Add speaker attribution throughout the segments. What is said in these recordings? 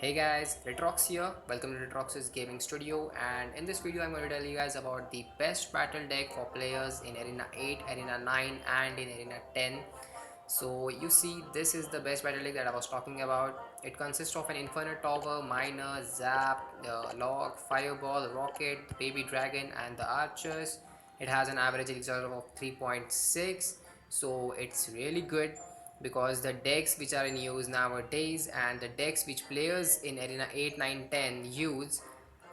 Speaker 1: Hey guys, Retrox here. Welcome to Retrox's gaming studio, and in this video I'm going to tell you guys about the best battle deck for players in Arena 8, Arena 9 and in Arena 10. So you see, this is the best battle deck that I was talking about. It consists of an Infinite Tower, Miner, Zap, the Log, Fireball, Rocket, Baby Dragon and the Archers. It has an average elixir of 3.6, so it's really good because the decks which are in use nowadays and the decks which players in Arena 8, 9, 10 use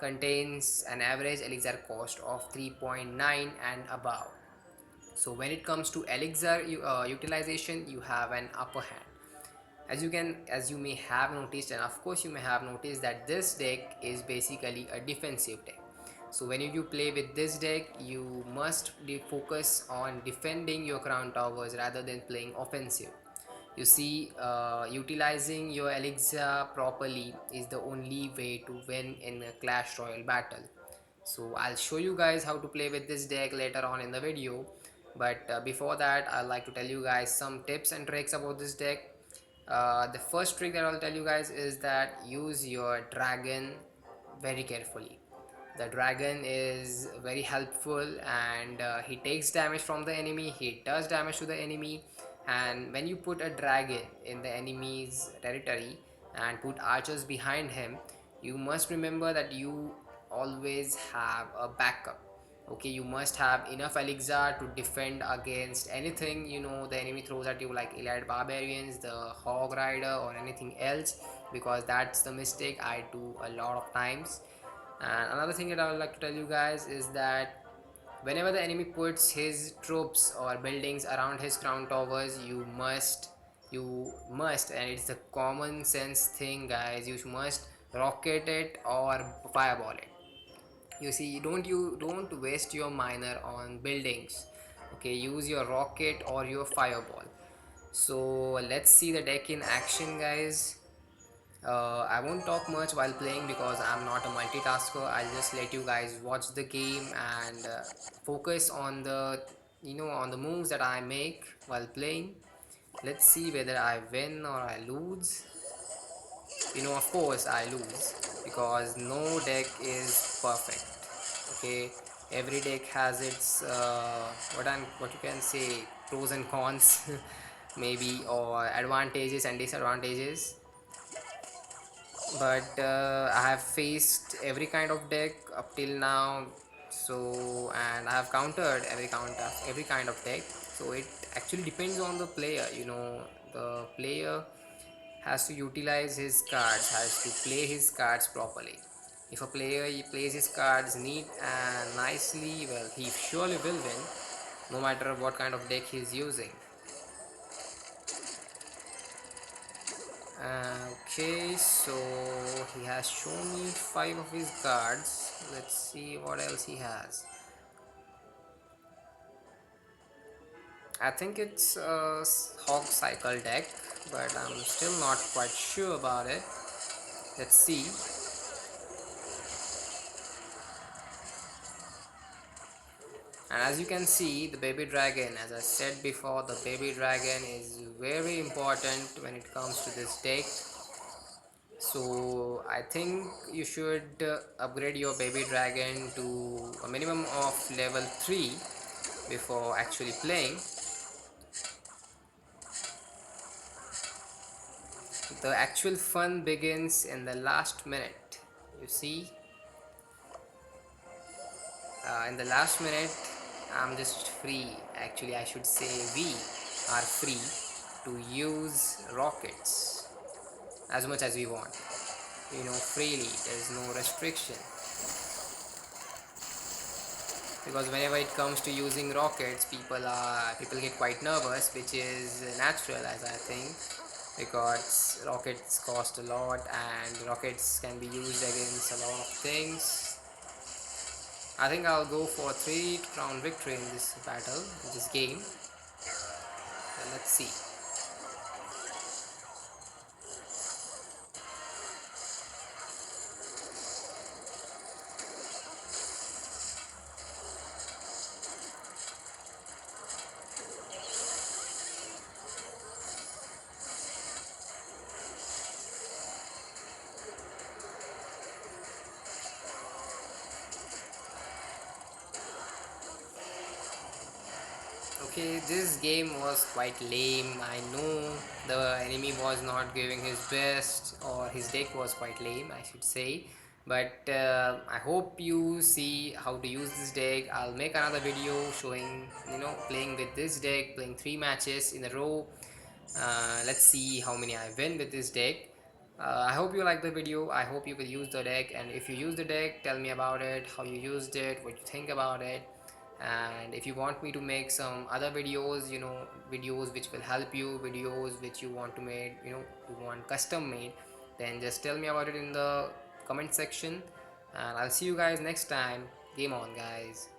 Speaker 1: contains an average elixir cost of 3.9 and above. So when it comes to elixir utilization, you have an upper hand. As you may have noticed, and of course you may have noticed, that this deck is basically a defensive deck. So when you play with this deck, you must focus on defending your crown towers rather than playing offensive. You see, utilizing your elixir properly is the only way to win in a Clash Royale battle. So I'll show you guys how to play with this deck later on in the video, but before that I'd like to tell you guys some tips and tricks about this deck. The first trick that I'll tell you guys is that use your dragon very carefully. The dragon is very helpful, and he takes damage from the enemy, he does damage to the enemy. And when you put a dragon in the enemy's territory and put archers behind him, you must remember that you always have a backup. Okay, you must have enough elixir to defend against anything the enemy throws at you, like elite barbarians, the hog rider or anything else, because that's the mistake I do a lot of times. And another thing that I would like to tell you guys is that whenever the enemy puts his troops or buildings around his crown towers, you must, and it's a common sense thing guys, you must rocket it or fireball it. You don't waste your miner on buildings. Okay, use your rocket or your fireball. So let's see the deck in action guys. I won't talk much while playing because I'm not a multitasker. I'll just let you guys watch the game and focus on the moves that I make while playing. Let's see whether I win or I lose. Of course I lose because no deck is perfect. Okay, every deck has its what you can say, pros and cons, maybe, or advantages and disadvantages. But I have faced every kind of deck up till now. So, and I have countered every kind of deck. So it actually depends on the player. The player has to utilize his cards, has to play his cards properly. If a player he plays his cards neat and nicely, well, he surely will win, no matter what kind of deck he is using. Okay, so he has shown me 5 of his cards. Let's see what else he has. I think it's a hog cycle deck, but I'm still not quite sure about it. Let's see. And as you can see, the baby dragon, as I said before, the baby dragon is very important when it comes to this deck. So I think you should upgrade your baby dragon to a minimum of level 3 before actually playing. The actual fun begins in the last minute. You see, in the last minute I'm just free, actually I should say we are free to use rockets as much as we want, freely. There's no restriction, because whenever it comes to using rockets, people get quite nervous, which is natural, as I think, because rockets cost a lot and rockets can be used against a lot of things. I think I'll go for 3 crown victory in this battle, in this game. Let's see. Okay, this game was quite lame. I know the enemy was not giving his best, or his deck was quite lame, I should say. But I hope you see how to use this deck. I'll make another video showing, playing with this deck, playing 3 matches in a row. Let's see how many I win with this deck. I hope you like the video. I hope you will use the deck, and if you use the deck, tell me about it, how you used it, what you think about it. And if you want me to make some other videos, videos which will help you, videos which you want to make, you want custom made, then just tell me about it in the comment section. And I'll see you guys next time. Game on, guys.